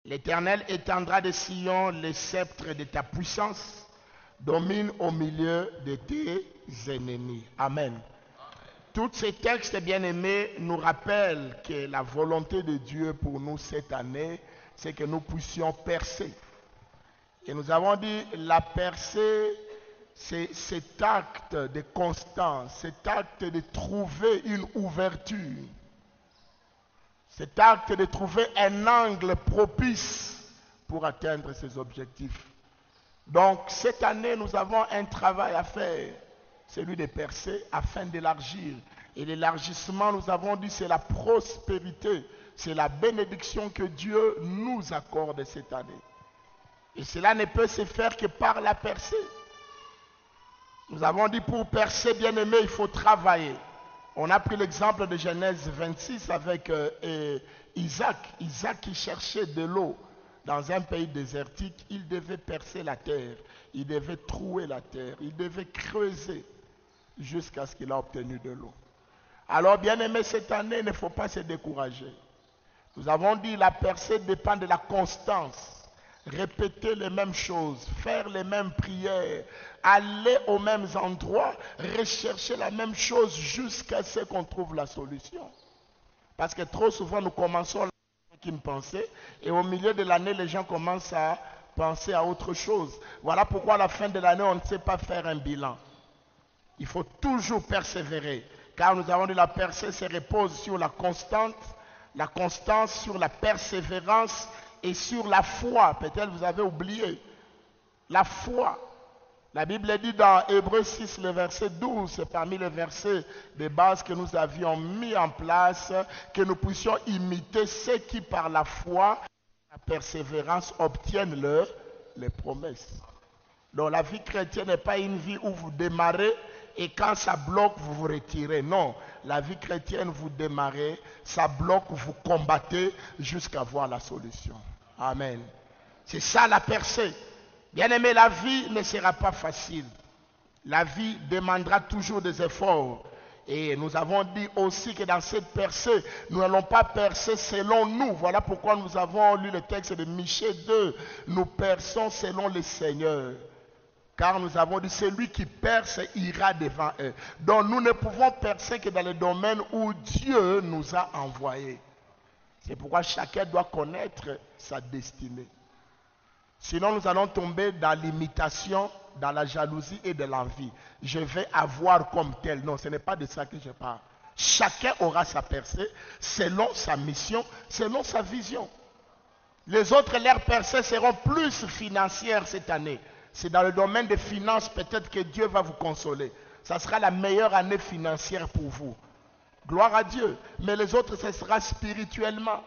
L'Éternel étendra de Sion le sceptre de ta puissance, domine au milieu de tes ennemis. Amen. Tous ces textes, bien-aimés, nous rappellent que la volonté de Dieu pour nous cette année, c'est que nous puissions percer. Et nous avons dit, la percée, c'est cet acte de constance, cet acte de trouver une ouverture, cet acte de trouver un angle propice pour atteindre ses objectifs. Donc, cette année, nous avons un travail à faire, celui de percer afin d'élargir. Et l'élargissement, nous avons dit, c'est la prospérité, c'est la bénédiction que Dieu nous accorde cette année. Et cela ne peut se faire que par la percée. Nous avons dit, pour percer, bien aimé, il faut travailler. On a pris l'exemple de Genèse 26 avec Isaac. Isaac qui cherchait de l'eau dans un pays désertique. Il devait percer la terre. Il devait trouer la terre. Il devait creuser jusqu'à ce qu'il a obtenu de l'eau. Alors, bien aimé, cette année, il ne faut pas se décourager. Nous avons dit, la percée dépend de la constance. Répéter les mêmes choses, faire les mêmes prières, aller aux mêmes endroits, rechercher la même chose jusqu'à ce qu'on trouve la solution. Parce que trop souvent, nous commençons avec une pensée et au milieu de l'année, les gens commencent à penser à autre chose. Voilà pourquoi à la fin de l'année, on ne sait pas faire un bilan. Il faut toujours persévérer. Car nous avons dit la percée se repose sur la constance sur la persévérance et sur la foi. Peut-être vous avez oublié. La foi. La Bible dit dans Hébreux 6, le verset 12, c'est parmi les versets de base que nous avions mis en place, que nous puissions imiter ceux qui par la foi, la persévérance obtiennent les promesses. Donc la vie chrétienne n'est pas une vie où vous démarrez et quand ça bloque, vous vous retirez. Non, la vie chrétienne, vous démarrez, ça bloque, vous combattez jusqu'à voir la solution. Amen. C'est ça la percée. Bien aimé, la vie ne sera pas facile. La vie demandera toujours des efforts. Et nous avons dit aussi que dans cette percée, nous n'allons pas percer selon nous. Voilà pourquoi nous avons lu le texte de Michée 2. Nous perçons selon le Seigneur. Car nous avons dit, celui qui perce ira devant eux. Donc nous ne pouvons percer que dans le domaine où Dieu nous a envoyés. C'est pourquoi chacun doit connaître sa destinée. Sinon nous allons tomber dans l'imitation, dans la jalousie et de l'envie. Je vais avoir comme tel. Non, ce n'est pas de ça que je parle. Chacun aura sa percée selon sa mission, selon sa vision. Les autres, leurs percées seront plus financières cette année. C'est dans le domaine des finances, peut-être que Dieu va vous consoler. Ça sera la meilleure année financière pour vous. Gloire à Dieu. Mais les autres, ce sera spirituellement.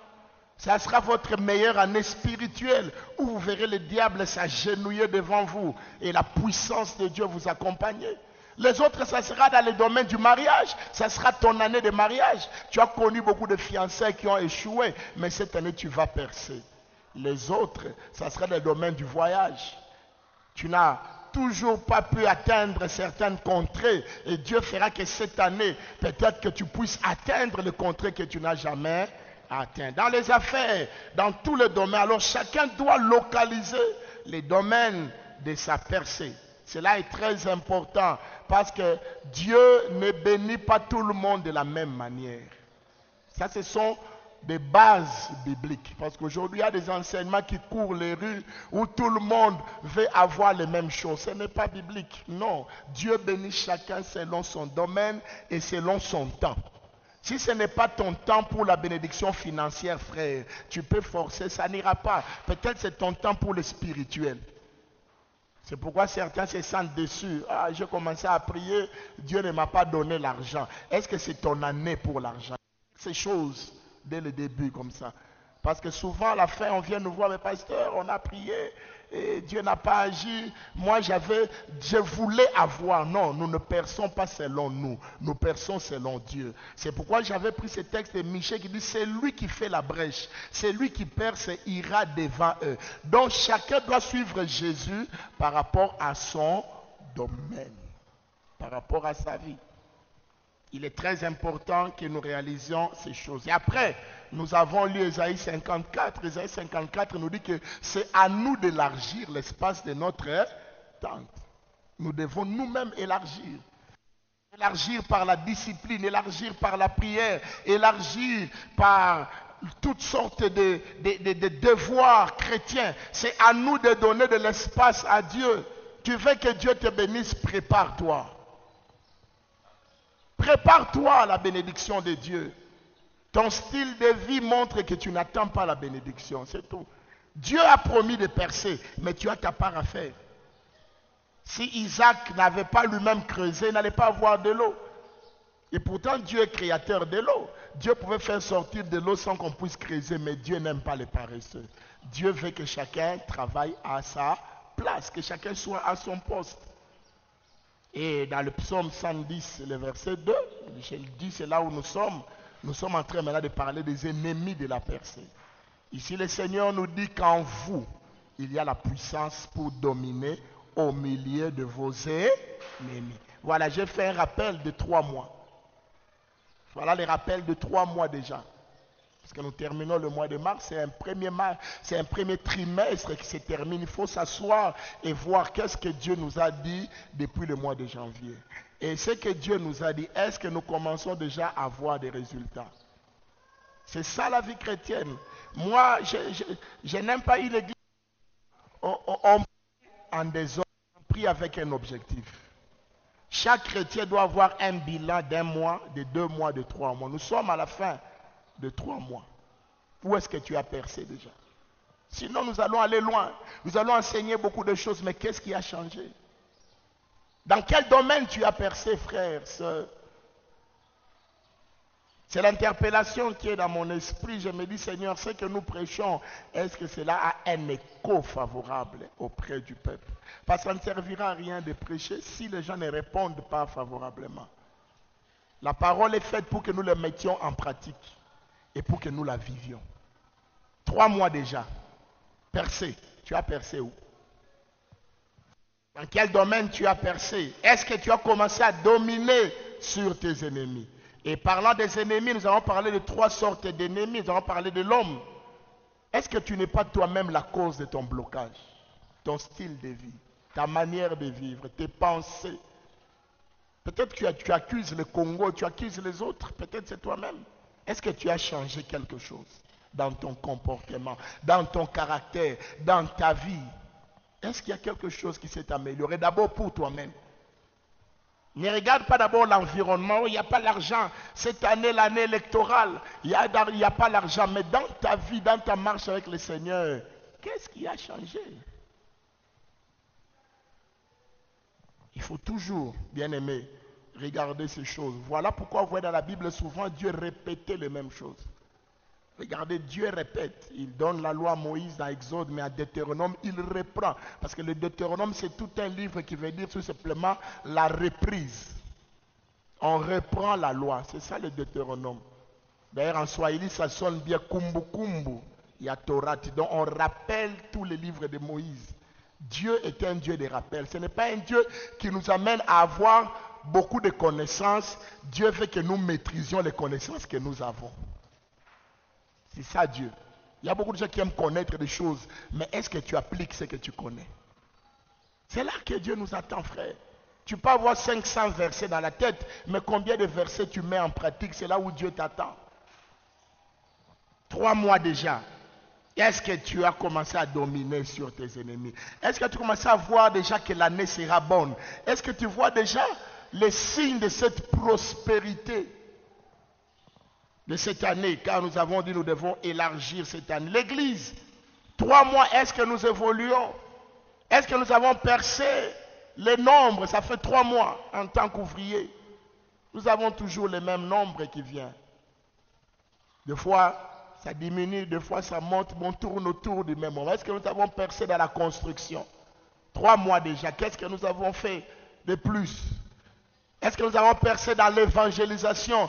Ça sera votre meilleure année spirituelle où vous verrez le diable s'agenouiller devant vous et la puissance de Dieu vous accompagner. Les autres, ça sera dans le domaine du mariage. Ça sera ton année de mariage. Tu as connu beaucoup de fiançailles qui ont échoué, mais cette année, tu vas percer. Les autres, ça sera dans le domaine du voyage. Tu n'as toujours pas pu atteindre certaines contrées et Dieu fera que cette année, peut-être que tu puisses atteindre les contrées que tu n'as jamais atteintes. Dans les affaires, dans tous les domaines, alors chacun doit localiser les domaines de sa percée. Cela est très important parce que Dieu ne bénit pas tout le monde de la même manière. Ça, ce sont des bases bibliques. Parce qu'aujourd'hui, il y a des enseignements qui courent les rues où tout le monde veut avoir les mêmes choses. Ce n'est pas biblique. Non. Dieu bénit chacun selon son domaine et selon son temps. Si ce n'est pas ton temps pour la bénédiction financière, frère, tu peux forcer, ça n'ira pas. Peut-être c'est ton temps pour le spirituel. C'est pourquoi certains se sentent déçus. Ah, j'ai commencé à prier, Dieu ne m'a pas donné l'argent. Est-ce que c'est ton année pour l'argent? Ces choses dès le début comme ça. Parce que souvent à la fin on vient nous voir, mais pasteur, on a prié et Dieu n'a pas agi. Moi je voulais avoir. Non, nous ne perçons pas selon nous. Nous perçons selon Dieu. C'est pourquoi j'avais pris ce texte de Michée qui dit, c'est lui qui fait la brèche. C'est lui qui perce et ira devant eux. Donc chacun doit suivre Jésus par rapport à son domaine. Par rapport à sa vie. Il est très important que nous réalisions ces choses. Et après, nous avons lu Ésaïe 54. Ésaïe 54 nous dit que c'est à nous d'élargir l'espace de notre tente. Nous devons nous-mêmes élargir. Élargir par la discipline, élargir par la prière, élargir par toutes sortes de devoirs chrétiens. C'est à nous de donner de l'espace à Dieu. Tu veux que Dieu te bénisse, prépare-toi. Prépare-toi à la bénédiction de Dieu. Ton style de vie montre que tu n'attends pas la bénédiction, c'est tout. Dieu a promis de percer, mais tu as ta part à faire. Si Isaac n'avait pas lui-même creusé, il n'allait pas avoir de l'eau. Et pourtant, Dieu est créateur de l'eau. Dieu pouvait faire sortir de l'eau sans qu'on puisse creuser, mais Dieu n'aime pas les paresseux. Dieu veut que chacun travaille à sa place, que chacun soit à son poste. Et dans le psaume 110, le verset 2, je le dis, c'est là où nous sommes. Nous sommes en train maintenant de parler des ennemis de la percée. Ici, le Seigneur nous dit qu'en vous, il y a la puissance pour dominer au milieu de vos ennemis. Voilà, j'ai fait un rappel de 3 mois. Voilà les rappels de 3 mois déjà. Parce que nous terminons le mois de mars, c'est un premier trimestre qui se termine. Il faut s'asseoir et voir qu'est-ce que Dieu nous a dit depuis le mois de janvier. Et ce que Dieu nous a dit, est-ce que nous commençons déjà à voir des résultats? C'est ça la vie chrétienne. Moi, je n'aime pas une église. On prie en désordre, on prie avec un objectif. Chaque chrétien doit avoir un bilan d'1 mois, de 2 mois, de 3 mois. Nous sommes à la fin de 3 mois. Où est-ce que tu as percé déjà? Sinon, nous allons aller loin. Nous allons enseigner beaucoup de choses, mais qu'est-ce qui a changé? Dans quel domaine tu as percé, frère, sœur? C'est l'interpellation qui est dans mon esprit. Je me dis, Seigneur, ce que nous prêchons, est-ce que cela a un écho favorable auprès du peuple? Parce que ça ne servira à rien de prêcher si les gens ne répondent pas favorablement. La parole est faite pour que nous la mettions en pratique et pour que nous la vivions. 3 mois déjà. Percé. Tu as percé où? Dans quel domaine tu as percé? Est-ce que tu as commencé à dominer sur tes ennemis? Et parlant des ennemis, nous allons parler de 3 sortes d'ennemis. Nous allons parler de l'homme. Est-ce que tu n'es pas toi-même la cause de ton blocage? Ton style de vie, ta manière de vivre, tes pensées. Peut-être que tu accuses le Congo, tu accuses les autres. Peut-être c'est toi-même. Est-ce que tu as changé quelque chose dans ton comportement, dans ton caractère, dans ta vie? Est-ce qu'il y a quelque chose qui s'est amélioré? D'abord pour toi-même. Ne regarde pas d'abord l'environnement, il n'y a pas l'argent. Cette année, l'année électorale, il n'y a pas l'argent. Mais dans ta vie, dans ta marche avec le Seigneur, qu'est-ce qui a changé? Il faut toujours, bien aimé, regarder ces choses. Voilà pourquoi vous voyez dans la Bible souvent Dieu répétait les mêmes choses. Regardez, Dieu répète. Il donne la loi à Moïse dans Exode, mais à Deutéronome, il reprend. Parce que le Deutéronome, c'est tout un livre qui veut dire tout simplement la reprise. On reprend la loi. C'est ça le Deutéronome. D'ailleurs, en Swahili, ça sonne bien kumbu kumbu. Il y a Torah. Donc, on rappelle tous les livres de Moïse. Dieu est un Dieu de rappel. Ce n'est pas un Dieu qui nous amène à avoir beaucoup de connaissances. Dieu veut que nous maîtrisions les connaissances que nous avons. C'est ça Dieu. Il y a beaucoup de gens qui aiment connaître des choses, mais est-ce que tu appliques ce que tu connais? C'est là que Dieu nous attend, frère. Tu peux avoir 500 versets dans la tête, mais combien de versets tu mets en pratique? C'est là où Dieu t'attend. 3 mois déjà. Est-ce que tu as commencé à dominer sur tes ennemis? Est-ce que tu commences à voir déjà que l'année sera bonne? Est-ce que tu vois déjà les signes de cette prospérité de cette année? Car nous avons dit que nous devons élargir cette année. L'église, 3 mois, est-ce que nous évoluons? Est-ce que nous avons percé les nombres? Ça fait 3 mois en tant qu'ouvrier. Nous avons toujours le même nombre qui vient. Des fois, ça diminue, des fois ça monte, mais on tourne autour du même moment. Est-ce que nous avons percé dans la construction? 3 mois déjà. Qu'est-ce que nous avons fait de plus? Est-ce que nous avons percé dans l'évangélisation?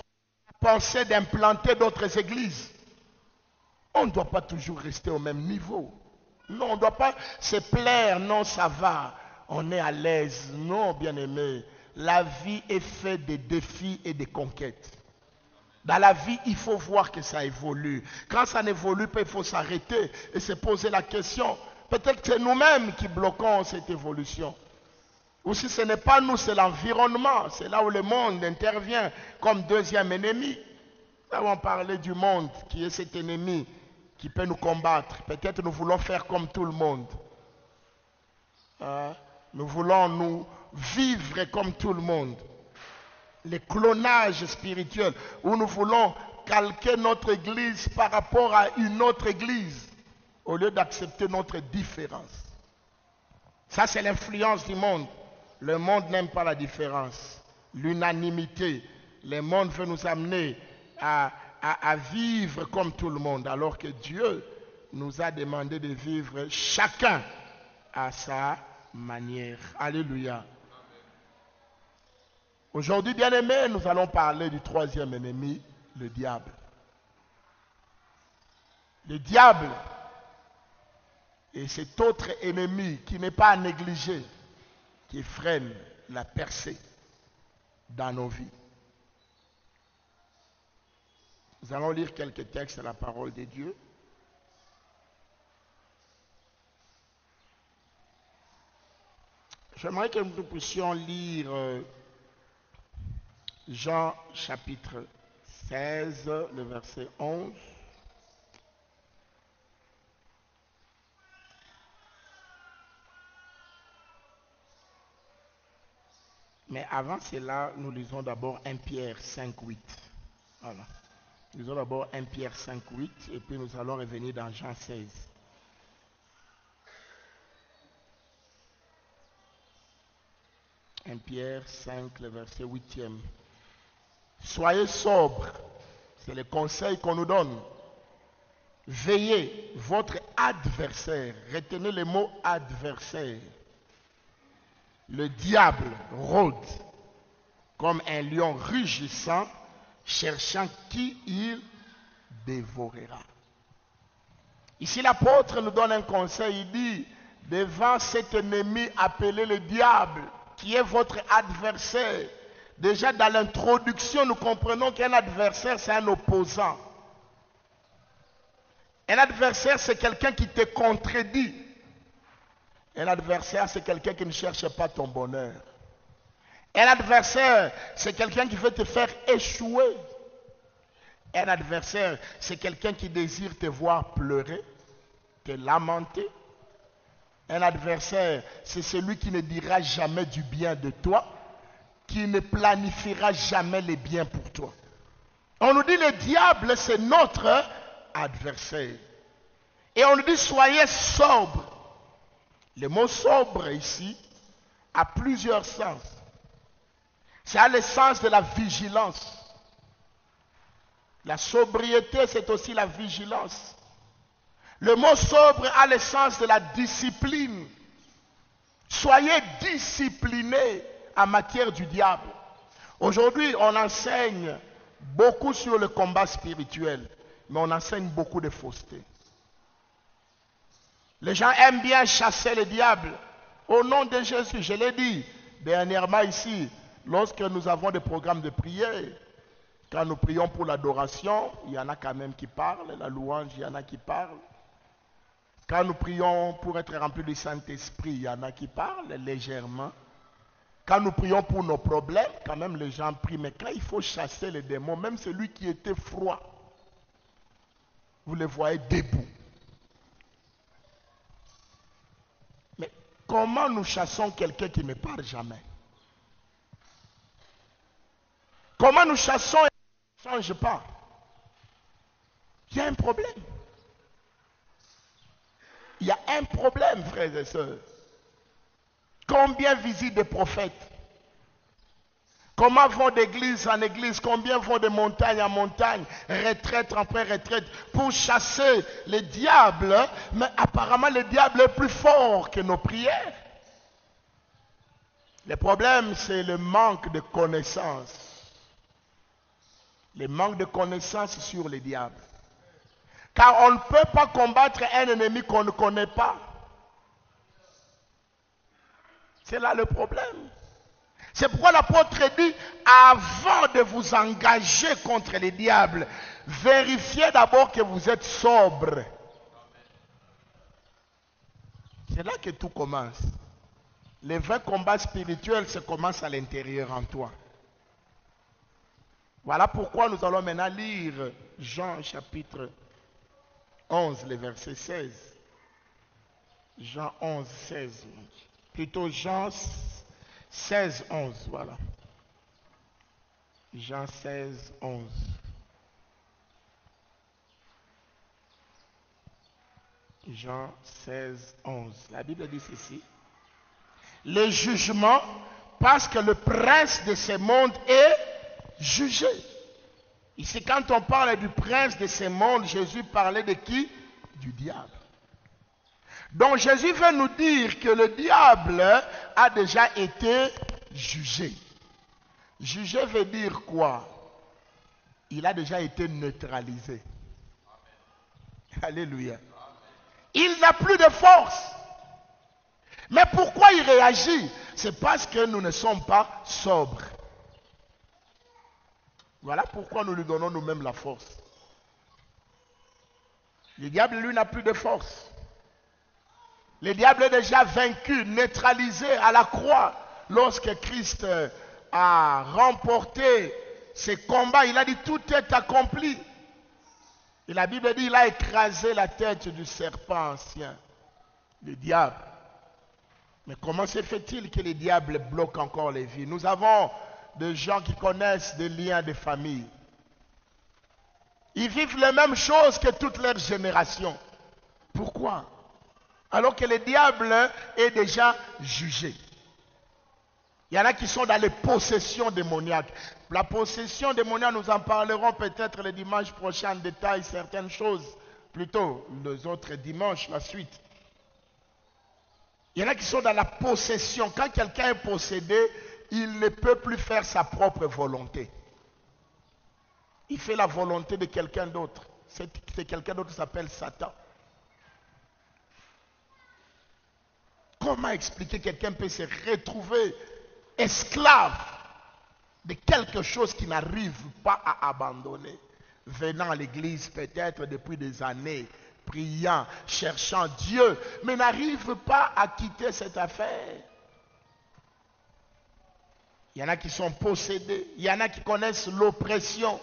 Penser d'implanter d'autres églises? On ne doit pas toujours rester au même niveau. Non, on ne doit pas se plaire. Non, ça va. On est à l'aise. Non, bien-aimé. la vie est faite de défis et de conquêtes. Dans la vie, il faut voir que ça évolue. Quand ça n'évolue pas, il faut s'arrêter et se poser la question. Peut-être que c'est nous-mêmes qui bloquons cette évolution. Ou si ce n'est pas nous, c'est l'environnement. C'est là où le monde intervient comme deuxième ennemi. Nous avons parlé du monde qui est cet ennemi qui peut nous combattre. Peut-être nous voulons faire comme tout le monde. Nous voulons nous vivre comme tout le monde. Le clonage spirituel, où nous voulons calquer notre église par rapport à une autre église, au lieu d'accepter notre différence. Ça, c'est l'influence du monde. Le monde n'aime pas la différence, l'unanimité. Le monde veut nous amener à vivre comme tout le monde, alors que Dieu nous a demandé de vivre chacun à sa manière. Alléluia. Aujourd'hui, bien-aimés, nous allons parler du troisième ennemi, le diable. Le diable est cet autre ennemi qui n'est pas à négliger, qui freine la percée dans nos vies. Nous allons lire quelques textes de la parole de Dieu. J'aimerais que nous puissions lire Jean chapitre 16, le verset 11. Mais avant cela, nous lisons d'abord 1 Pierre 5, 8. Voilà. Nous lisons d'abord 1 Pierre 5, 8 et puis nous allons revenir dans Jean 16. « 1 Pierre 5, le verset 8e. Soyez sobres, c'est le conseil qu'on nous donne. Veillez, votre adversaire, retenez le mot adversaire. Le diable rôde comme un lion rugissant, cherchant qui il dévorera. » Ici, l'apôtre nous donne un conseil. Il dit, devant cet ennemi appelé le diable, qui est votre adversaire. Déjà dans l'introduction, nous comprenons qu'un adversaire, c'est un opposant. Un adversaire, c'est quelqu'un qui te contredit. Un adversaire, c'est quelqu'un qui ne cherche pas ton bonheur. Un adversaire, c'est quelqu'un qui veut te faire échouer. Un adversaire, c'est quelqu'un qui désire te voir pleurer, te lamenter. Un adversaire, c'est celui qui ne dira jamais du bien de toi, qui ne planifiera jamais les biens pour toi. On nous dit le diable, c'est notre adversaire. Et on nous dit soyez sobres. Le mot sobre ici a plusieurs sens. Ça a le sens de la vigilance. La sobriété, c'est aussi la vigilance. Le mot sobre a le sens de la discipline. Soyez disciplinés en matière du diable. Aujourd'hui, on enseigne beaucoup sur le combat spirituel, mais on enseigne beaucoup de fausseté. Les gens aiment bien chasser le diable. Au nom de Jésus, je l'ai dit dernièrement ici, lorsque nous avons des programmes de prière, quand nous prions pour l'adoration, il y en a quand même qui parlent, la louange, il y en a qui parlent. Quand nous prions pour être remplis du Saint-Esprit, il y en a qui parlent légèrement. Quand nous prions pour nos problèmes, quand même les gens prient. Mais quand il faut chasser les démons, même celui qui était froid, vous le voyez debout. Mais comment nous chassons quelqu'un qui ne parle jamais? Comment nous chassons et qui ne change pas? Il y a un problème. Il y a un problème, frères et sœurs. Combien visitent des prophètes? Comment vont d'église en église? Combien vont de montagne en montagne, retraite après retraite, pour chasser le diable? Mais apparemment, le diable est plus fort que nos prières. Le problème, c'est le manque de connaissances. Le manque de connaissances sur le diable. Car on ne peut pas combattre un ennemi qu'on ne connaît pas. C'est là le problème. C'est pourquoi l'apôtre dit, avant de vous engager contre les diables, vérifiez d'abord que vous êtes sobre. C'est là que tout commence. Les vrais combats spirituels se commencent à l'intérieur en toi. Voilà pourquoi nous allons maintenant lire Jean chapitre 11, le verset 16. Jean 11, 16. Plutôt Jean 16, 11. Voilà. Jean 16, 11. Jean 16, 11. La Bible dit ceci. Le jugement, parce que le prince de ce monde est jugé. Ici, quand on parle du prince de ce monde, Jésus parlait de qui? Du diable. Donc Jésus veut nous dire que le diable a déjà été jugé. Jugé veut dire quoi? Il a déjà été neutralisé. Amen. Alléluia. Il n'a plus de force. Mais pourquoi il réagit? C'est parce que nous ne sommes pas sobres. Voilà pourquoi nous lui donnons nous-mêmes la force. Le diable, lui, n'a plus de force. Le diable est déjà vaincu, neutralisé à la croix. Lorsque Christ a remporté ses combats, il a dit tout est accompli. Et la Bible dit il a écrasé la tête du serpent ancien, le diable. Mais comment se fait-il que le diable bloque encore les vies? Nous avons des gens qui connaissent des liens de famille. Ils vivent les mêmes choses que toute leur génération. Pourquoi? Alors que le diable est déjà jugé. Il y en a qui sont dans les possessions démoniaques. La possession démoniaque, nous en parlerons peut-être le dimanche prochain en détail, certaines choses. Plutôt les autres dimanches, la suite. Il y en a qui sont dans la possession. Quand quelqu'un est possédé, il ne peut plus faire sa propre volonté. Il fait la volonté de quelqu'un d'autre. C'est quelqu'un d'autre qui s'appelle Satan. Comment expliquer que quelqu'un peut se retrouver esclave de quelque chose qu'il n'arrive pas à abandonner, venant à l'église peut-être depuis des années, priant, cherchant Dieu, mais n'arrive pas à quitter cette affaire. Il y en a qui sont possédés, il y en a qui connaissent l'oppression.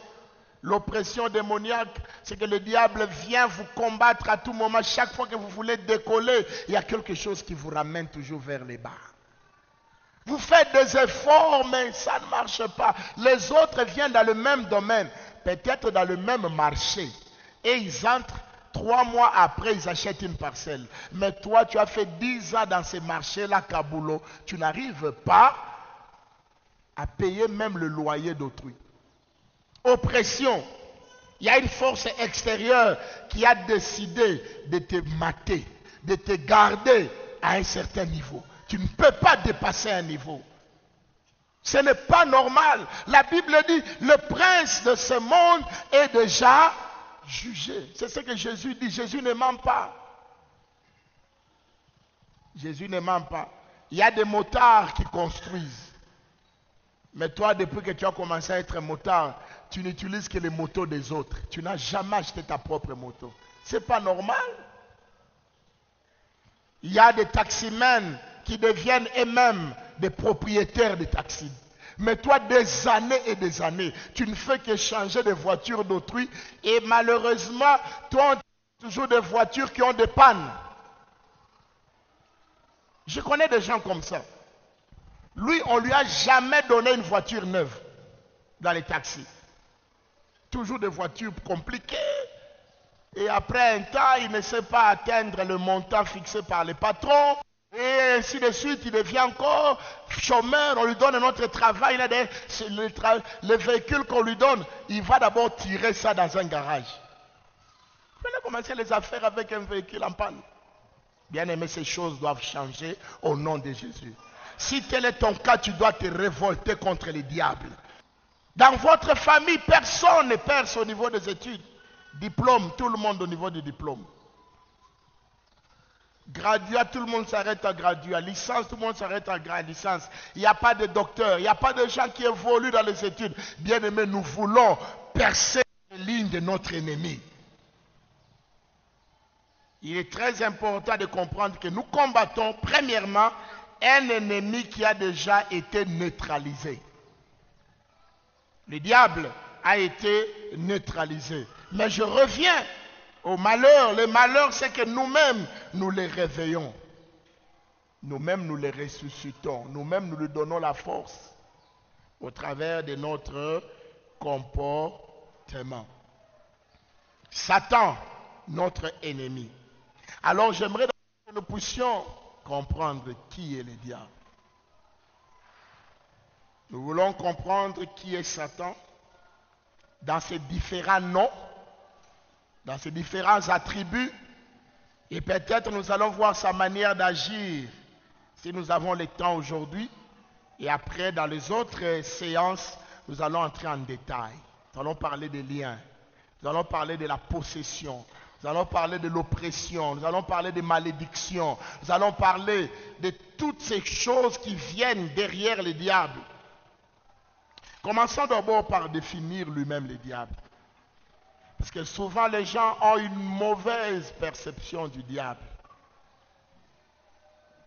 L'oppression démoniaque, c'est que le diable vient vous combattre à tout moment. Chaque fois que vous voulez décoller, il y a quelque chose qui vous ramène toujours vers les bas. Vous faites des efforts, mais ça ne marche pas. Les autres viennent dans le même domaine, peut-être dans le même marché. Et ils entrent, 3 mois après, ils achètent une parcelle. Mais toi, tu as fait 10 ans dans ces marchés-là, Kaboulot. Tu n'arrives pas à payer même le loyer d'autrui. Oppression. Il y a une force extérieure qui a décidé de te mater, de te garder à un certain niveau. Tu ne peux pas dépasser un niveau. Ce n'est pas normal. La Bible dit, le prince de ce monde est déjà jugé. C'est ce que Jésus dit. Jésus ne ment pas. Jésus ne ment pas. Il y a des motards qui construisent. Mais toi, depuis que tu as commencé à être motard, tu n'utilises que les motos des autres. Tu n'as jamais acheté ta propre moto. Ce n'est pas normal. Il y a des taximens qui deviennent eux-mêmes des propriétaires de taxis. Mais toi, des années et des années, tu ne fais que changer de voiture d'autrui. Et malheureusement, toi, on a toujours des voitures qui ont des pannes. Je connais des gens comme ça. Lui, on ne lui a jamais donné une voiture neuve dans les taxis. Toujours des voitures compliquées. Et après un temps, il ne sait pas atteindre le montant fixé par les patrons. Et ainsi de suite, il devient encore chômeur. On lui donne un autre travail. Il a le véhicule qu'on lui donne, il va d'abord tirer ça dans un garage. Il fallait commencer les affaires avec un véhicule en panne. Bien aimé, ces choses doivent changer au nom de Jésus. Si tel est ton cas, tu dois te révolter contre les diables. Dans votre famille, personne ne perce au niveau des études. Diplôme, tout le monde au niveau du diplôme. Graduat, tout le monde s'arrête à graduat. Licence, tout le monde s'arrête à licence. Il n'y a pas de docteur, il n'y a pas de gens qui évoluent dans les études. Bien aimés, nous voulons percer les lignes de notre ennemi. Il est très important de comprendre que nous combattons, premièrement, un ennemi qui a déjà été neutralisé. Le diable a été neutralisé. Mais je reviens au malheur. Le malheur, c'est que nous-mêmes, nous les réveillons. Nous-mêmes, nous les ressuscitons. Nous-mêmes, nous lui donnons la force au travers de notre comportement. Satan, notre ennemi. Alors, j'aimerais que nous puissions comprendre qui est le diable. Nous voulons comprendre qui est Satan dans ses différents noms, dans ses différents attributs, et peut-être nous allons voir sa manière d'agir si nous avons le temps aujourd'hui. Et après, dans les autres séances, nous allons entrer en détail. Nous allons parler des liens, nous allons parler de la possession, nous allons parler de l'oppression, nous allons parler des malédictions, nous allons parler de toutes ces choses qui viennent derrière le diable. Commençons d'abord par définir lui-même le diable. Parce que souvent les gens ont une mauvaise perception du diable.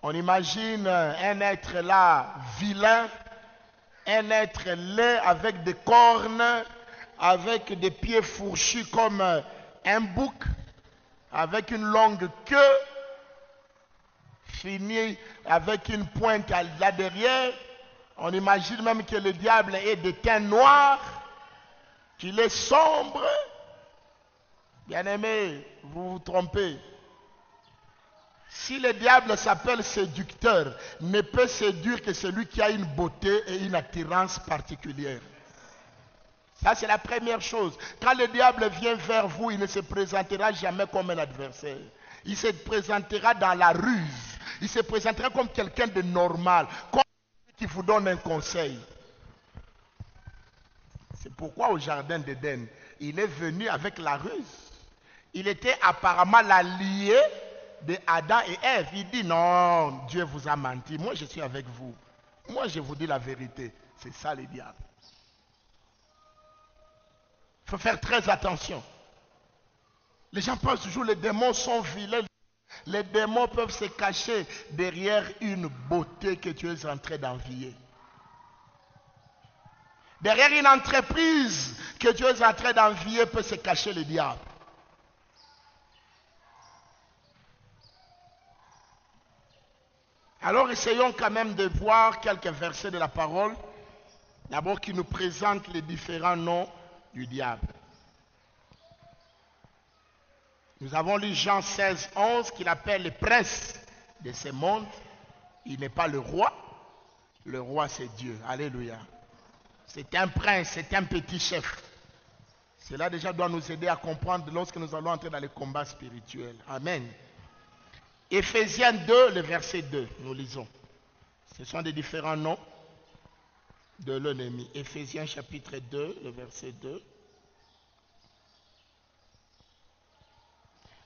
On imagine un être là vilain, un être laid avec des cornes, avec des pieds fourchus comme un bouc, avec une longue queue, finie avec une pointe là derrière. On imagine même que le diable est de teint noir, qu'il est sombre. Bien-aimé, vous vous trompez. Si le diable s'appelle séducteur, ne peut séduire que celui qui a une beauté et une attirance particulière. Ça, c'est la première chose. Quand le diable vient vers vous, il ne se présentera jamais comme un adversaire. Il se présentera dans la ruse. Il se présentera comme quelqu'un de normal, comme celui qui vous donne un conseil. C'est pourquoi au jardin d'Éden, il est venu avec la ruse. Il était apparemment l'allié de Adam et Ève. Il dit non, Dieu vous a menti. Moi, je suis avec vous. Moi, je vous dis la vérité. C'est ça le diable. Il faut faire très attention. Les gens pensent toujours que les démons sont vilains. Les démons peuvent se cacher derrière une beauté que tu es en train d'envier. Derrière une entreprise que tu es en train d'envier peut se cacher le diable. Alors essayons quand même de voir quelques versets de la parole, d'abord qui nous présentent les différents noms du diable. Nous avons lu Jean 16, 11 qu'il appelle le prince de ce monde. Il n'est pas le roi c'est Dieu. Alléluia. C'est un prince, c'est un petit chef. Cela déjà doit nous aider à comprendre lorsque nous allons entrer dans les combats spirituels. Amen. Éphésiens 2, le verset 2, nous lisons. Ce sont des différents noms de l'ennemi. Éphésiens chapitre 2, le verset 2.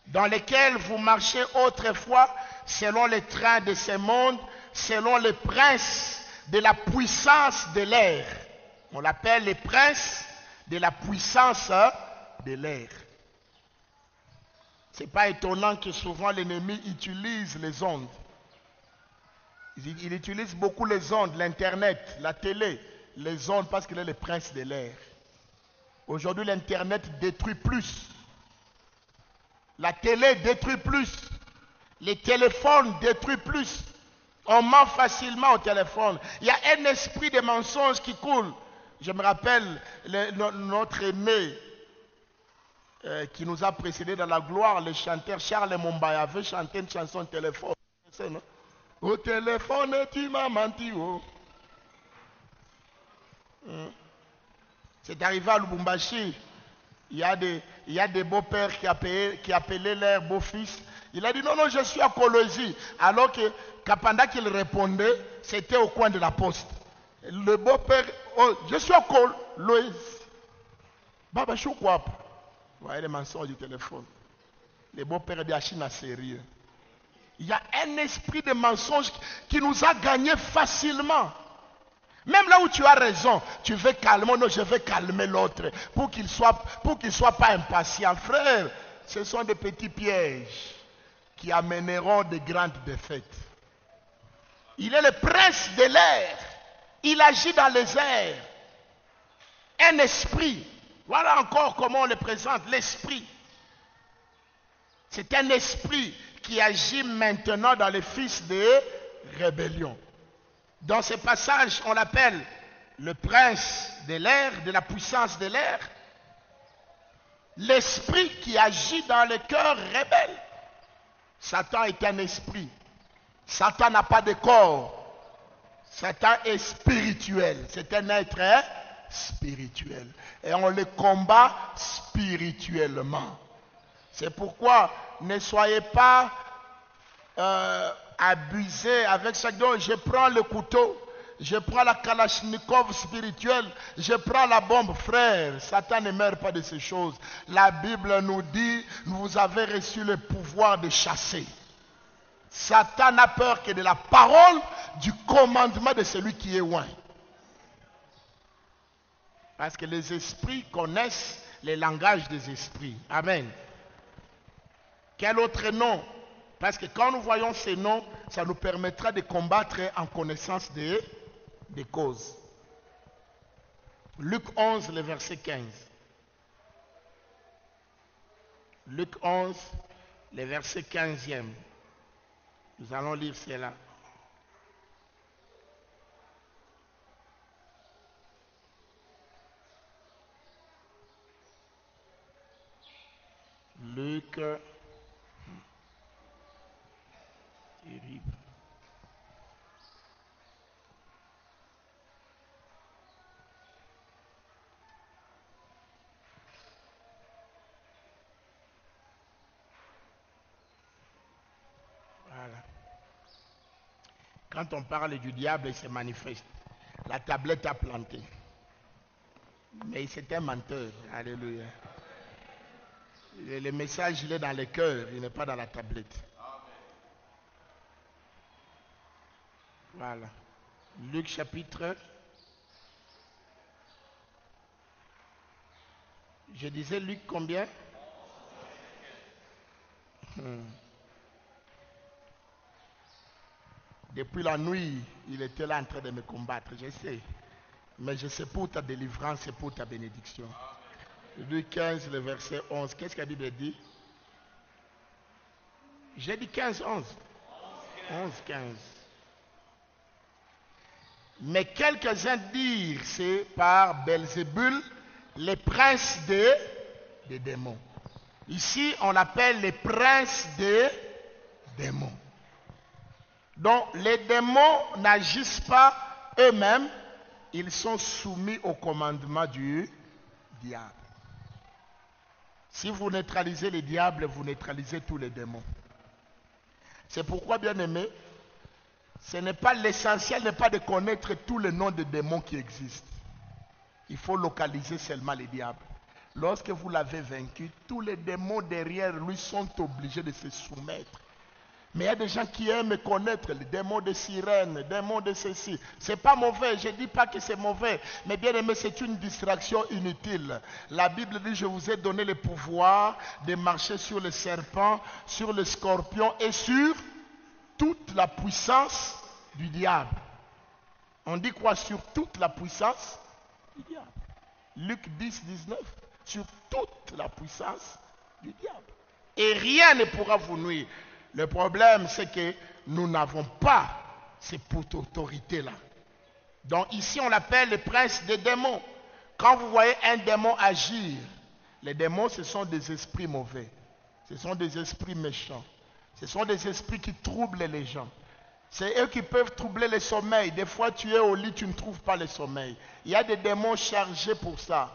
Dans lesquels vous marchez autrefois selon les trains de ce monde, selon les princes de la puissance de l'air. On l'appelle les princes de la puissance de l'air. Ce n'est pas étonnant que souvent l'ennemi utilise les ondes. Il utilise beaucoup les ondes, l'internet, la télé, les ondes parce qu'il est le prince de l'air. Aujourd'hui, l'internet détruit plus. La télé détruit plus. Les téléphones détruisent plus. On ment facilement au téléphone. Il y a un esprit de mensonge qui coule. Je me rappelle notre aîné qui nous a précédés dans la gloire, le chanteur Charles Mombaya avait chanté une chanson téléphone. Au téléphone, tu m'as menti. Oh. C'est arrivé à Lubumbashi. Il y a des beaux-pères qui appelaient leur beau-fils. Il a dit non, je suis à Colosie. Alors que pendant qu'il répondait, c'était au coin de la poste. Le beau-père, oh, je suis à Colosie. Baba Choukwap. Vous voyez les mensonges du téléphone. Les beaux-pères de la Chine à sérieux. Il y a un esprit de mensonge qui nous a gagnés facilement. Même là où tu as raison, tu veux calmer, non, je vais calmer l'autre pour qu'il soit pas impatient. Frère, ce sont des petits pièges qui amèneront de grandes défaites. Il est le prince de l'air. Il agit dans les airs. Un esprit. Voilà encore comment on le présente, l'esprit. C'est un esprit qui agit maintenant dans les fils de rébellion. Dans ce passage, on l'appelle le prince de l'air, de la puissance de l'air. L'esprit qui agit dans le cœur rebelle. Satan est un esprit. Satan n'a pas de corps. Satan est spirituel. C'est un être spirituel. Et on le combat spirituellement. C'est pourquoi ne soyez pas abusés avec ça. Donc, je prends le couteau, je prends la kalachnikov spirituelle, je prends la bombe. Frère, Satan ne meurt pas de ces choses. La Bible nous dit, vous avez reçu le pouvoir de chasser. Satan n'a peur que de la parole du commandement de celui qui est loin. Parce que les esprits connaissent les langages des esprits. Amen. Quel autre nom? Parce que quand nous voyons ces noms, ça nous permettra de combattre en connaissance des causes. Luc 11, le verset 15. Luc 11, le verset 15e. Nous allons lire cela. Luc. Terrible. Voilà. Quand on parle du diable, il se manifeste. La tablette a planté. Mais c'est un menteur. Alléluia. Le message, il est dans le cœur, il n'est pas dans la tablette. Voilà. Luc chapitre. Je disais Luc combien? Depuis la nuit, il était là en train de me combattre, je sais. Mais je sais pour ta délivrance et pour ta bénédiction. Luc 15, le verset 11. Qu'est-ce que la Bible dit? J'ai dit 15, 11. 11, 15. Mais quelques-uns dirent, c'est par Belzébul, les princes des démons. Ici, on appelle les princes des démons. Donc, les démons n'agissent pas eux-mêmes, ils sont soumis au commandement du diable. Si vous neutralisez les diables, vous neutralisez tous les démons. C'est pourquoi, bien aimé, ce n'est pas l'essentiel, n'est pas de connaître tous les noms de démons qui existent. Il faut localiser seulement les diables. Lorsque vous l'avez vaincu, tous les démons derrière lui sont obligés de se soumettre. Mais il y a des gens qui aiment connaître les démons de sirène, les démons de ceci. Ce n'est pas mauvais, je ne dis pas que c'est mauvais. Mais bien aimé, c'est une distraction inutile. La Bible dit, je vous ai donné le pouvoir de marcher sur le serpent, sur le scorpion et sur toute la puissance du diable. On dit quoi? Sur toute la puissance du diable. Luc 10, 19. Sur toute la puissance du diable. Et rien ne pourra vous nuire. Le problème, c'est que nous n'avons pas cette autorité-là. Donc ici, on l'appelle le prince des démons. Quand vous voyez un démon agir, les démons, ce sont des esprits mauvais. Ce sont des esprits méchants. Ce sont des esprits qui troublent les gens. C'est eux qui peuvent troubler le sommeil. Des fois, tu es au lit, tu ne trouves pas le sommeil. Il y a des démons chargés pour ça.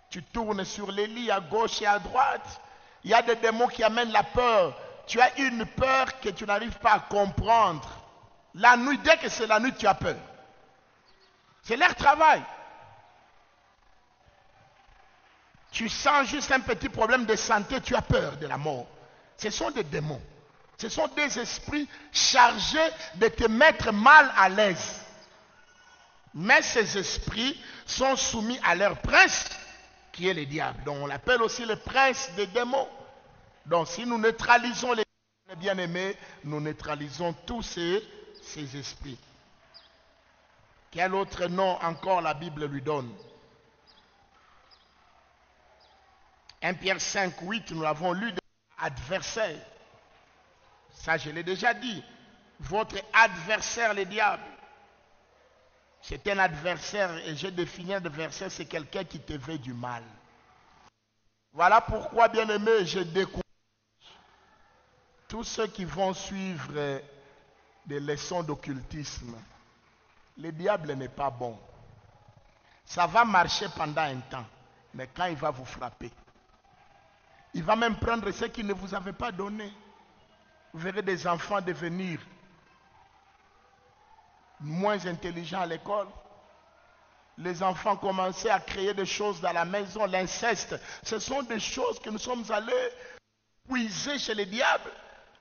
Tu tournes sur les lits à gauche et à droite. Il y a des démons qui amènent la peur. Tu as une peur que tu n'arrives pas à comprendre. La nuit, dès que c'est la nuit, tu as peur. C'est leur travail. Tu sens juste un petit problème de santé, tu as peur de la mort. Ce sont des démons. Ce sont des esprits chargés de te mettre mal à l'aise. Mais ces esprits sont soumis à leur prince, qui est le diable. Donc on l'appelle aussi le prince des démons. Donc si nous neutralisons les bien-aimés, nous neutralisons tous ces esprits. Quel autre nom encore la Bible lui donne? 1 Pierre 5, 8, nous l'avons lu, adversaire. Ça, je l'ai déjà dit. Votre adversaire, le diable. C'est un adversaire, et j'ai défini un adversaire, c'est quelqu'un qui te veut du mal. Voilà pourquoi, bien-aimé, je décourage tous ceux qui vont suivre des leçons d'occultisme. Le diable n'est pas bon. Ça va marcher pendant un temps, mais quand il va vous frapper, il va même prendre ce qu'il ne vous avait pas donné. Vous verrez des enfants devenir moins intelligents à l'école. Les enfants commençaient à créer des choses dans la maison, l'inceste. Ce sont des choses que nous sommes allés puiser chez les diables.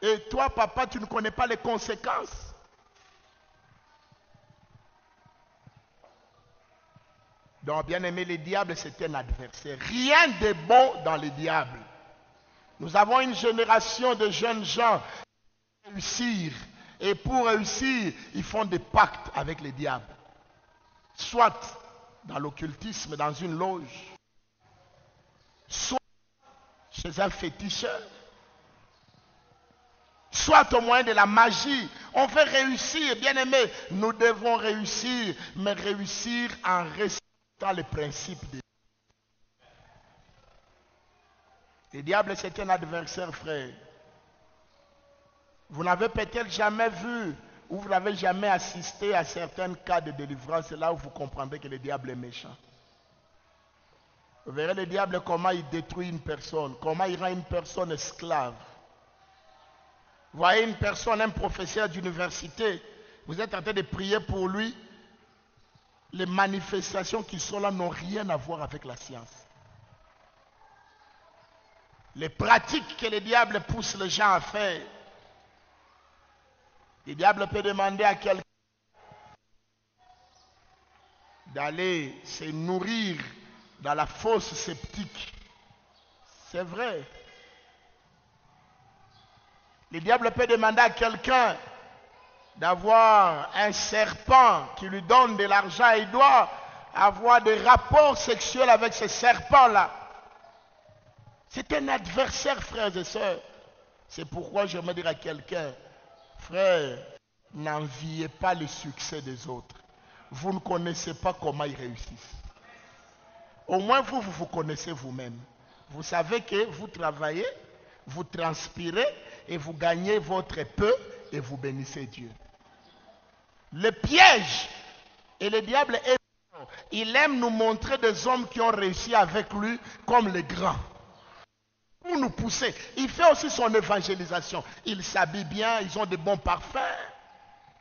Et toi, papa, tu ne connais pas les conséquences. Donc, bien aimé, le diable, c'est un adversaire. Rien de bon dans le diable. Nous avons une génération de jeunes gens qui réussir. Et pour réussir, ils font des pactes avec les diables. Soit dans l'occultisme, dans une loge. Soit chez un féticheur. Soit au moyen de la magie. On veut réussir, bien aimé. Nous devons réussir, mais réussir en respectant les principes de Dieu. Le diable, c'est un adversaire, frère. Vous n'avez peut-être jamais vu ou vous n'avez jamais assisté à certains cas de délivrance. C'est là où vous comprendrez que le diable est méchant. Vous verrez le diable comment il détruit une personne, comment il rend une personne esclave. Vous voyez une personne, un professeur d'université, vous êtes en train de prier pour lui. Les manifestations qui sont là n'ont rien à voir avec la science. Les pratiques que le diable pousse les gens à faire. Le diable peut demander à quelqu'un d'aller se nourrir dans la fosse septique. C'est vrai. Le diable peut demander à quelqu'un d'avoir un serpent qui lui donne de l'argent. Il doit avoir des rapports sexuels avec ce serpent-là. C'est un adversaire, frères et sœurs. C'est pourquoi je me dire à quelqu'un, frère, n'enviez pas le succès des autres. Vous ne connaissez pas comment ils réussissent. Au moins vous vous connaissez vous-même. Vous savez que vous travaillez, vous transpirez et vous gagnez votre peu et vous bénissez Dieu. Le piège, et le diable est bon, il aime nous montrer des hommes qui ont réussi avec lui comme les grands. Pour nous pousser. Il fait aussi son évangélisation. Ils s'habillent bien, ils ont de bons parfums.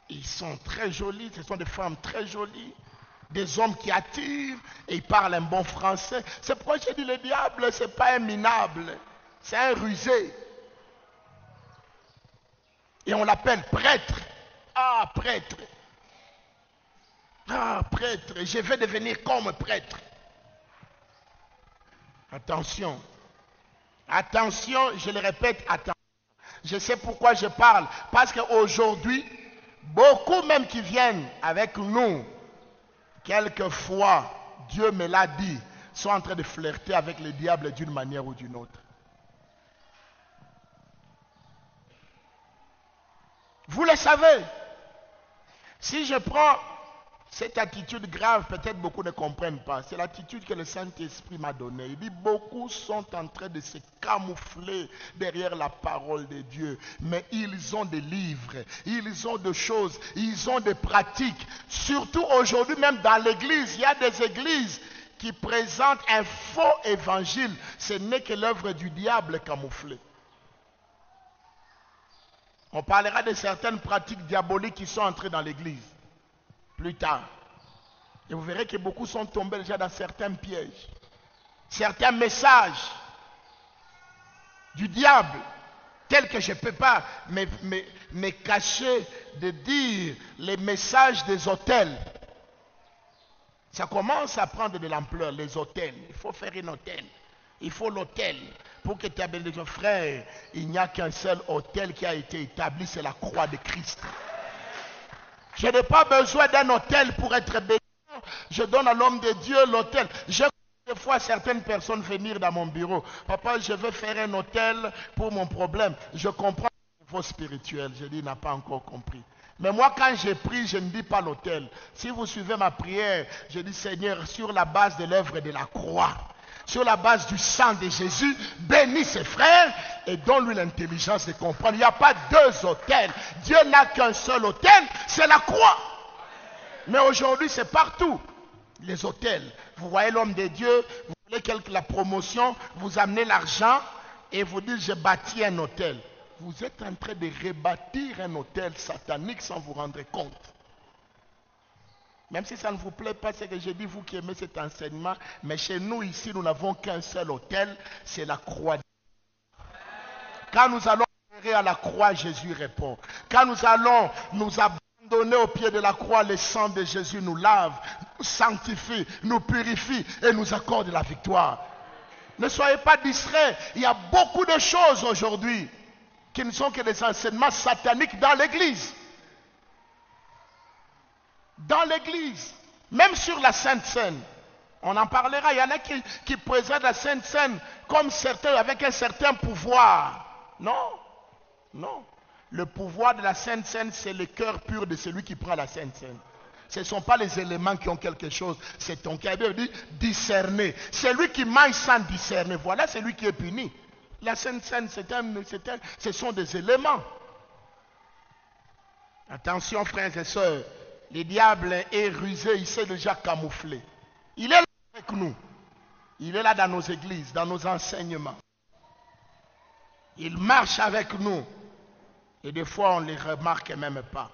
Ils sont très jolis, ce sont des femmes très jolies. Des hommes qui attirent et ils parlent un bon français. C'est pourquoi j'ai dit le diable, ce n'est pas un minable. C'est un rusé. Et on l'appelle prêtre. Ah, prêtre. Ah, prêtre. Je vais devenir comme prêtre. Attention. Attention, je le répète, attention. Je sais pourquoi je parle. Parce qu'aujourd'hui, beaucoup même qui viennent avec nous, quelquefois, Dieu me l'a dit, sont en train de flirter avec le diable d'une manière ou d'une autre. Vous le savez. Si je prends cette attitude grave, peut-être beaucoup ne comprennent pas. C'est l'attitude que le Saint-Esprit m'a donnée. Il dit, beaucoup sont en train de se camoufler derrière la parole de Dieu. Mais ils ont des livres, ils ont des choses, ils ont des pratiques. Surtout aujourd'hui, même dans l'église, il y a des églises qui présentent un faux évangile. Ce n'est que l'œuvre du diable camouflée. On parlera de certaines pratiques diaboliques qui sont entrées dans l'église plus tard. Et vous verrez que beaucoup sont tombés déjà dans certains pièges. Certains messages du diable tel que je ne peux pas me cacher de dire les messages des hôtels. Ça commence à prendre de l'ampleur, les hôtels. Il faut faire un hôtel. Il faut l'hôtel. Pour que tu aies béni ton frère, il n'y a qu'un seul hôtel qui a été établi, c'est la croix de Christ. Je n'ai pas besoin d'un hôtel pour être béni. Je donne à l'homme de Dieu l'hôtel. J'ai des fois certaines personnes venir dans mon bureau. Papa, je veux faire un hôtel pour mon problème. Je comprends le niveau spirituel. Je dis, il n'a pas encore compris. Mais moi, quand je prie, je ne dis pas l'autel. Si vous suivez ma prière, je dis, Seigneur, sur la base de l'œuvre de la croix, sur la base du sang de Jésus, bénis ses frères et donne-lui l'intelligence de comprendre. Il n'y a pas deux autels. Dieu n'a qu'un seul autel, c'est la croix. Mais aujourd'hui, c'est partout. Les autels. Vous voyez l'homme de Dieu, vous voulez la promotion, vous amenez l'argent et vous dites, j'ai bâti un hôtel. Vous êtes en train de rebâtir un hôtel satanique sans vous rendre compte. Même si ça ne vous plaît pas, c'est que j'ai dit, vous qui aimez cet enseignement, mais chez nous ici, nous n'avons qu'un seul hôtel, c'est la croix. Quand nous allons à la croix, Jésus répond. Quand nous allons nous abandonner au pied de la croix, le sang de Jésus nous lave, nous sanctifie, nous purifie et nous accorde la victoire. Ne soyez pas distraits, il y a beaucoup de choses aujourd'hui qui ne sont que des enseignements sataniques dans l'église. Dans l'église, même sur la Sainte Seine, on en parlera. Il y en a qui présentent la Sainte Seine comme certains, avec un certain pouvoir. Non, non. Le pouvoir de la Sainte Seine, c'est le cœur pur de celui qui prend la Sainte Seine. Ce ne sont pas les éléments qui ont quelque chose, c'est ton cœur. Il dit discerner. Celui qui mange sans discerner, voilà celui qui est puni. La Sainte Seine, ce sont des éléments. Attention, frères et sœurs, le diable est rusé, il s'est déjà camouflé. Il est là avec nous. Il est là dans nos églises, dans nos enseignements. Il marche avec nous. Et des fois, on ne les remarque même pas.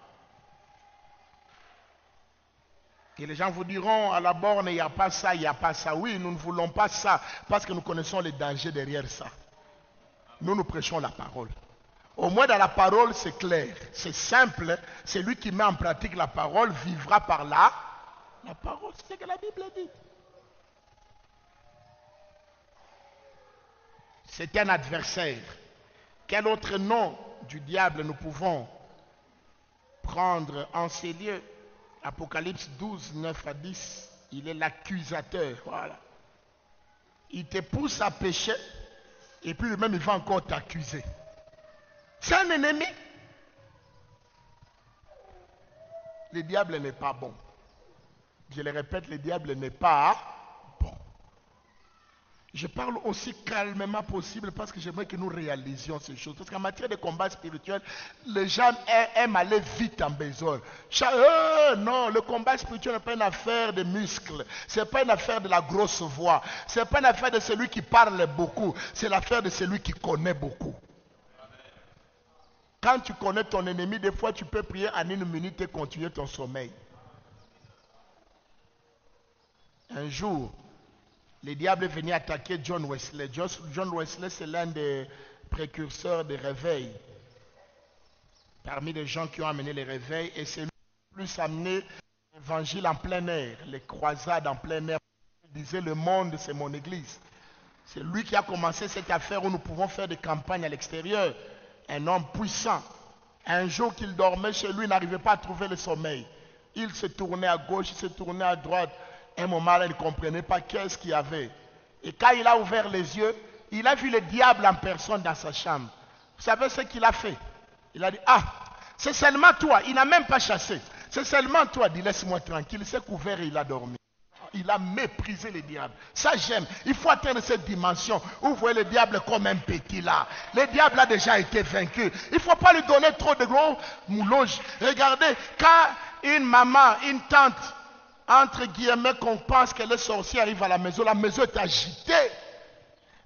Et les gens vous diront, à la borne, il n'y a pas ça, il n'y a pas ça. Oui, nous ne voulons pas ça, parce que nous connaissons les dangers derrière ça. Nous prêchons la parole. Au moins dans la parole, c'est clair. C'est simple. Celui qui met en pratique la parole vivra par la parole. C'est ce que la Bible dit. C'est un adversaire. Quel autre nom du diable nous pouvons prendre en ces lieux? Apocalypse 12, 9 à 10. Il est l'accusateur. Voilà. Il te pousse à pécher. Et puis lui-même, il va encore t'accuser. C'est un ennemi. Le diable n'est pas bon. Je le répète, le diable n'est pas bon. Je parle aussi calmement possible parce que j'aimerais que nous réalisions ces choses. Parce qu'en matière de combat spirituel, les gens aiment aller vite en besoin. Non, le combat spirituel n'est pas une affaire de muscles. Ce n'est pas une affaire de la grosse voix. Ce n'est pas une affaire de celui qui parle beaucoup. C'est l'affaire de celui qui connaît beaucoup. Quand tu connais ton ennemi, des fois tu peux prier en 1 minute et continuer ton sommeil. Un jour, le diable est venu attaquer John Wesley. John Wesley, c'est l'un des précurseurs des réveils. Parmi les gens qui ont amené les réveils, et c'est lui qui a plus amené l'évangile en plein air, les croisades en plein air. Il disait, le monde, c'est mon église. C'est lui qui a commencé cette affaire où nous pouvons faire des campagnes à l'extérieur. Un homme puissant. Un jour qu'il dormait chez lui, il n'arrivait pas à trouver le sommeil. Il se tournait à gauche, il se tournait à droite. Un moment là, il ne comprenait pas qu'est-ce qu'il y avait. Et quand il a ouvert les yeux, il a vu le diable en personne dans sa chambre. Vous savez ce qu'il a fait? Il a dit, c'est seulement toi. Il n'a même pas chassé. C'est seulement toi. Il dit, laisse-moi tranquille. Il s'est couvert et il a dormi. Il a méprisé le diable. Ça, j'aime. Il faut atteindre cette dimension où vous voyez le diable comme un petit là. Le diable a déjà été vaincu. Il ne faut pas lui donner trop de gros mouloges. Regardez, quand une maman, une tante, entre guillemets, qu'on pense qu'elle est sorcière, arrive à la maison est agitée.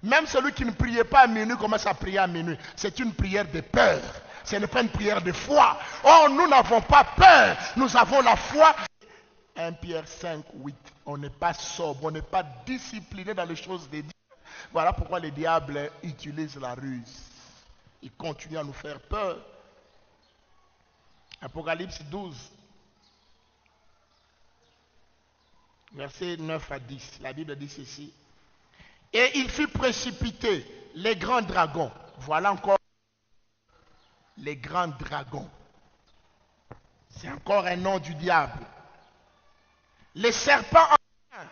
Même celui qui ne priait pas à minuit commence à prier à minuit. C'est une prière de peur. Ce n'est pas une prière de foi. Or, nous n'avons pas peur. Nous avons la foi. 1 Pierre 5, 8. On n'est pas sobre, on n'est pas discipliné dans les choses de Dieu. Voilà pourquoi le diable utilise la ruse. Il continue à nous faire peur. Apocalypse 12, versets 9 à 10. La Bible dit ceci. Et il fut précipité, les grands dragons. Voilà encore les grands dragons. C'est encore un nom du diable. Les serpents anciens.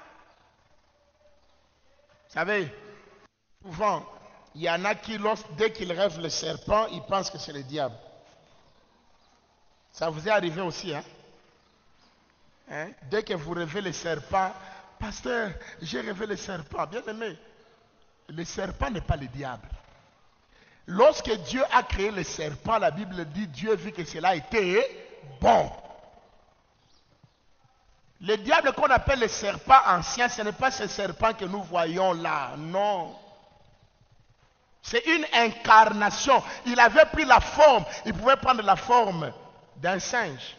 Vous savez, souvent, il y en a qui, dès qu'ils rêvent le serpent, ils pensent que c'est le diable. Ça vous est arrivé aussi, hein? Dès que vous rêvez le serpent, pasteur, j'ai rêvé le serpent. Bien aimé, le serpent n'est pas le diable. Lorsque Dieu a créé le serpent, la Bible dit, Dieu vit que cela était bon. Le diable qu'on appelle le serpent ancien, ce n'est pas ce serpent que nous voyons là, non. C'est une incarnation. Il avait pris la forme, il pouvait prendre la forme d'un singe.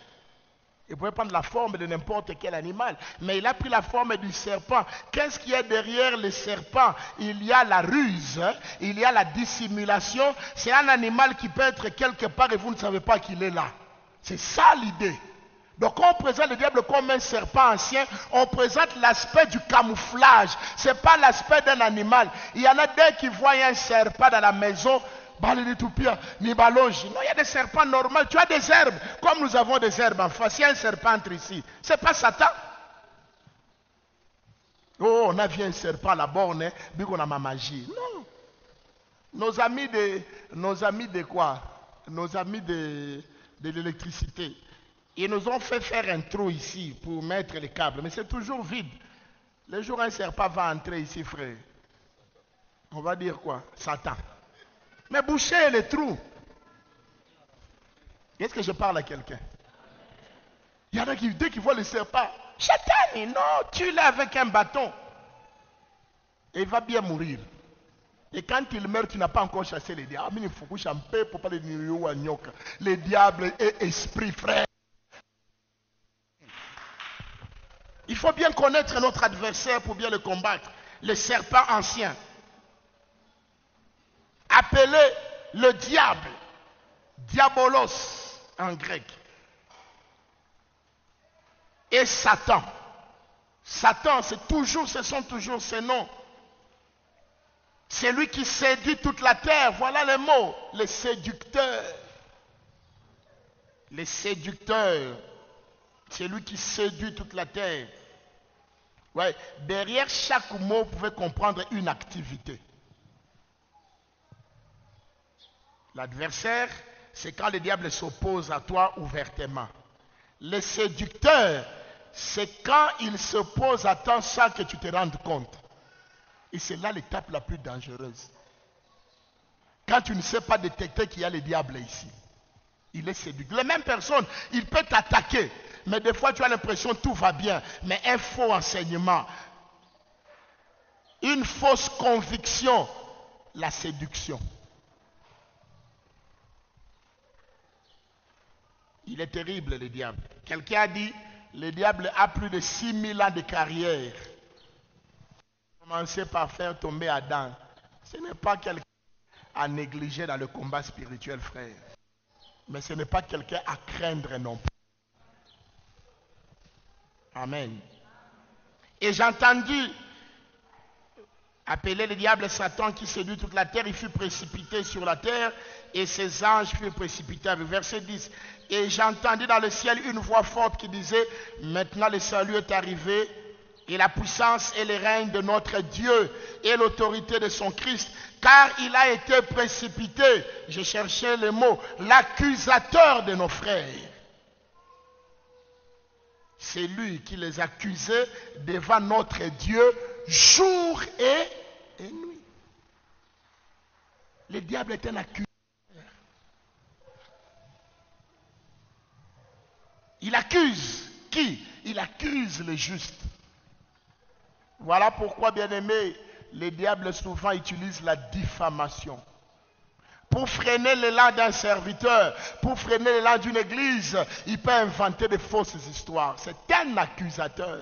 Il pouvait prendre la forme de n'importe quel animal. Mais il a pris la forme du serpent. Qu'est-ce qu'il y a derrière le serpent? Il y a la ruse, il y a la dissimulation. C'est un animal qui peut être quelque part et vous ne savez pas qu'il est là. C'est ça l'idée. Donc quand on présente le diable comme un serpent ancien, on présente l'aspect du camouflage. Ce n'est pas l'aspect d'un animal. Il y en a dès qui voient un serpent dans la maison, non, il y a des serpents normaux. Tu as des herbes, comme nous avons des herbes en face. Il y a un serpent entre ici. Ce n'est pas Satan. Oh, on a vu un serpent là-bas, on a ma magie. Non. Nos amis de quoi? Nos amis de l'électricité. Ils nous ont fait faire un trou ici pour mettre les câbles. Mais c'est toujours vide. Le jour où un serpent va entrer ici, frère, on va dire quoi? Satan. Mais bouchez les trous. Est-ce que je parle à quelqu'un? Il y en a qui, dès qu'ils voient le serpent, Satan, non, tue-le avec un bâton. Et il va bien mourir. Et quand il meurt, tu n'as pas encore chassé les diables. Le diable est esprit, frère. Il faut bien connaître notre adversaire pour bien le combattre. Le serpent ancien. Appelé le diable, diabolos en grec, et Satan. Satan, ce sont toujours ces noms. C'est lui qui séduit toute la terre. Voilà le mot, le séducteur. Le séducteur, c'est lui qui séduit toute la terre. Ouais. Derrière chaque mot, vous pouvez comprendre une activité. L'adversaire, c'est quand le diable s'oppose à toi ouvertement. Le séducteur, c'est quand il s'oppose à toi sans que tu te rendes compte. Et c'est là l'étape la plus dangereuse. Quand tu ne sais pas détecter qu'il y a le diable ici. Il est séducteur. La même personne, il peut t'attaquer. Mais des fois, tu as l'impression que tout va bien. Mais un faux enseignement, une fausse conviction, la séduction. Il est terrible, le diable. Quelqu'un a dit, le diable a plus de 6000 ans de carrière. Commencez par faire tomber Adam. Ce n'est pas quelqu'un à négliger dans le combat spirituel, frère. Mais ce n'est pas quelqu'un à craindre non plus. Amen. Et j'ai entendu appeler le diable Satan qui séduit toute la terre. Il fut précipité sur la terre et ses anges furent précipités. Verset 10. Et j'entendis dans le ciel une voix forte qui disait, maintenant le salut est arrivé et la puissance et le règne de notre Dieu et l'autorité de son Christ, car il a été précipité, je cherchais le mot, l'accusateur de nos frères. C'est lui qui les accusait devant notre Dieu jour et nuit. Le diable est un accusateur. Il accuse qui? Il accuse les justes. Voilà pourquoi, bien-aimés, le diable souvent utilise la diffamation. Pour freiner l'élan d'un serviteur, pour freiner l'élan d'une église, il peut inventer de fausses histoires. C'est un accusateur.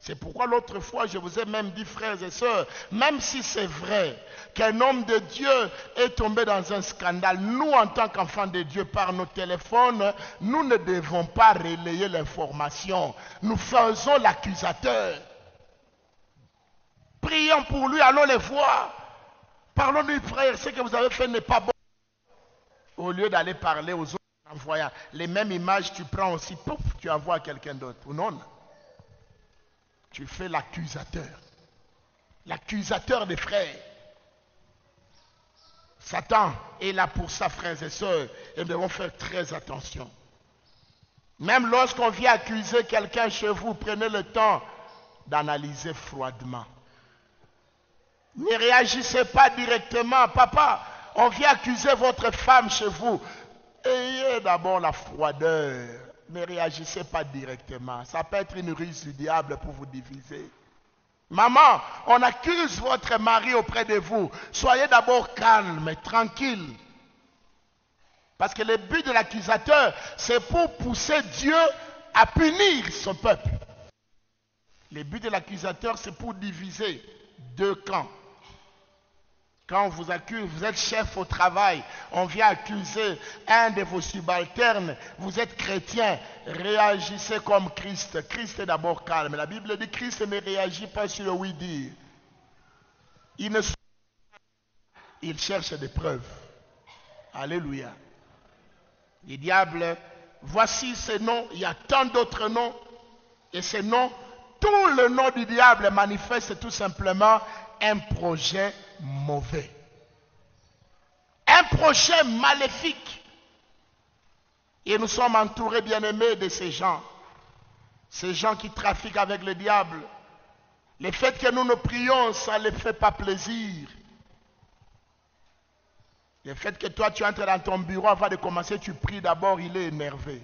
C'est pourquoi l'autre fois, je vous ai même dit, frères et sœurs, même si c'est vrai qu'un homme de Dieu est tombé dans un scandale, nous, en tant qu'enfants de Dieu, par nos téléphones, nous ne devons pas relayer l'information. Nous faisons l'accusateur. Prions pour lui, allons les voir. Parlons-lui, frère, ce que vous avez fait n'est pas bon. Au lieu d'aller parler aux autres en envoyant les mêmes images, tu prends aussi, pouf, tu envoies à quelqu'un d'autre. Ou non? Tu fais l'accusateur. L'accusateur des frères. Satan est là pour ça, frères et sœurs. Et nous devons faire très attention. Même lorsqu'on vient accuser quelqu'un chez vous, prenez le temps d'analyser froidement. Ne réagissez pas directement. Papa, on vient accuser votre femme chez vous. Ayez d'abord la froideur. Ne réagissez pas directement. Ça peut être une ruse du diable pour vous diviser. Maman, on accuse votre mari auprès de vous. Soyez d'abord calme, tranquille. Parce que le but de l'accusateur, c'est pour pousser Dieu à punir son peuple. Le but de l'accusateur, c'est pour diviser deux camps. Quand on vous accuse, vous êtes chef au travail, on vient accuser un de vos subalternes, vous êtes chrétien, réagissez comme Christ. Christ est d'abord calme. La Bible dit que Christ ne réagit pas sur le oui-dire. Il cherche des preuves. Alléluia. Le diable, voici ces noms, il y a tant d'autres noms, et ces noms, tout le nom du diable manifeste tout simplement un projet mauvais. Un projet maléfique. Et nous sommes entourés, bien-aimés, de ces gens. Ces gens qui trafiquent avec le diable. Le fait que nous nous prions, ça ne les fait pas plaisir. Le fait que toi, tu entres dans ton bureau, avant de commencer, tu pries d'abord, il est énervé.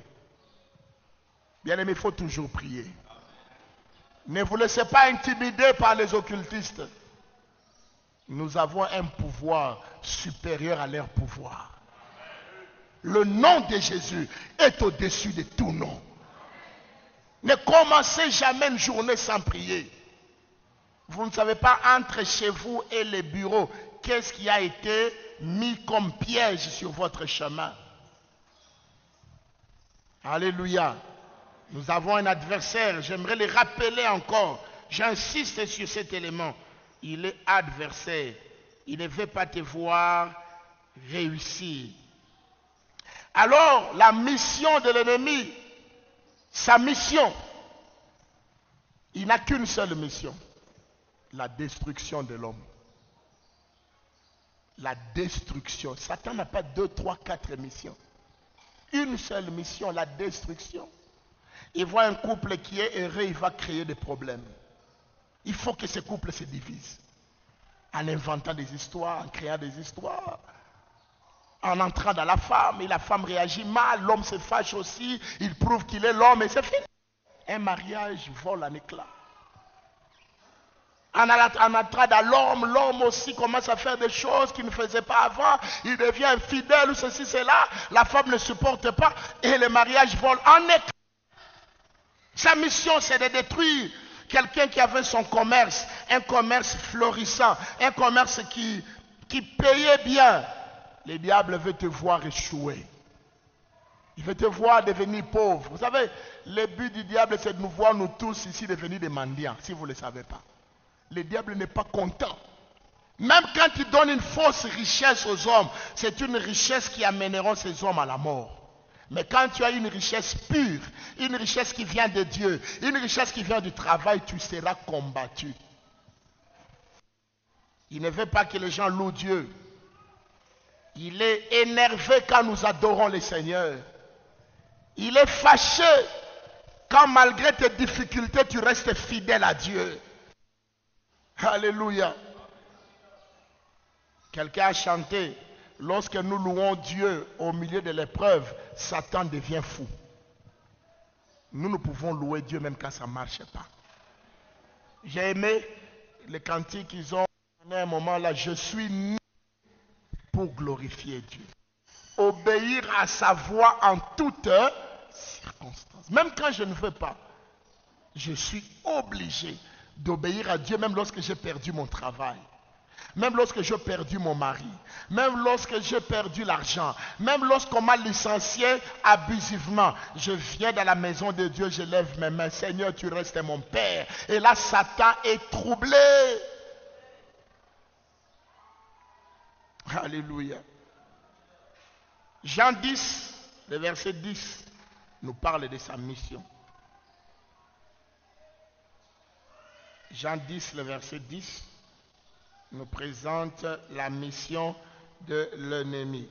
Bien-aimé, il faut toujours prier. Ne vous laissez pas intimider par les occultistes. Nous avons un pouvoir supérieur à leur pouvoir. Le nom de Jésus est au-dessus de tout nom. Ne commencez jamais une journée sans prier. Vous ne savez pas entre chez vous et les bureaux, qu'est-ce qui a été mis comme piège sur votre chemin. Alléluia. Nous avons un adversaire, j'aimerais le rappeler encore. J'insiste sur cet élément. Il est adversaire. Il ne veut pas te voir réussir. Alors, la mission de l'ennemi, sa mission, il n'a qu'une seule mission. La destruction de l'homme. La destruction. Satan n'a pas 2, 3, 4 missions. Une seule mission, la destruction. Il voit un couple qui est heureux, il va créer des problèmes. Il faut que ce couple se divise. En inventant des histoires, en créant des histoires. En entrant dans la femme, et la femme réagit mal, l'homme se fâche aussi, il prouve qu'il est l'homme et c'est fini. Un mariage vole en éclats. En entrant dans l'homme, l'homme aussi commence à faire des choses qu'il ne faisait pas avant. Il devient infidèle ou ceci, cela. La femme ne supporte pas et le mariage vole en éclats. Sa mission, c'est de détruire quelqu'un qui avait son commerce, un commerce florissant, un commerce qui payait bien. Le diable veut te voir échouer. Il veut te voir devenir pauvre. Vous savez, le but du diable, c'est de nous voir, nous tous ici, devenir des mendiants, si vous ne le savez pas. Le diable n'est pas content. Même quand il donne une fausse richesse aux hommes, c'est une richesse qui amènera ces hommes à la mort. Mais quand tu as une richesse pure, une richesse qui vient de Dieu, une richesse qui vient du travail, tu seras combattu. Il ne veut pas que les gens louent Dieu. Il est énervé quand nous adorons le Seigneur. Il est fâché quand malgré tes difficultés, tu restes fidèle à Dieu. Alléluia. Quelqu'un a chanté, lorsque nous louons Dieu au milieu de l'épreuve, Satan devient fou. Nous pouvons louer Dieu même quand ça ne marche pas. J'ai aimé les cantiques qu'ils ont donné à un moment là. Je suis né pour glorifier Dieu. Obéir à sa voix en toutes circonstances. Même quand je ne veux pas. Je suis obligé d'obéir à Dieu même lorsque j'ai perdu mon travail. Même lorsque j'ai perdu mon mari, même lorsque j'ai perdu l'argent, même lorsqu'on m'a licencié abusivement, je viens dans la maison de Dieu, je lève mes mains. Seigneur, tu restes mon Père. Et là, Satan est troublé. Alléluia. Jean 10, le verset 10, nous parle de sa mission. Jean 10, le verset 10, nous présente la mission de l'ennemi.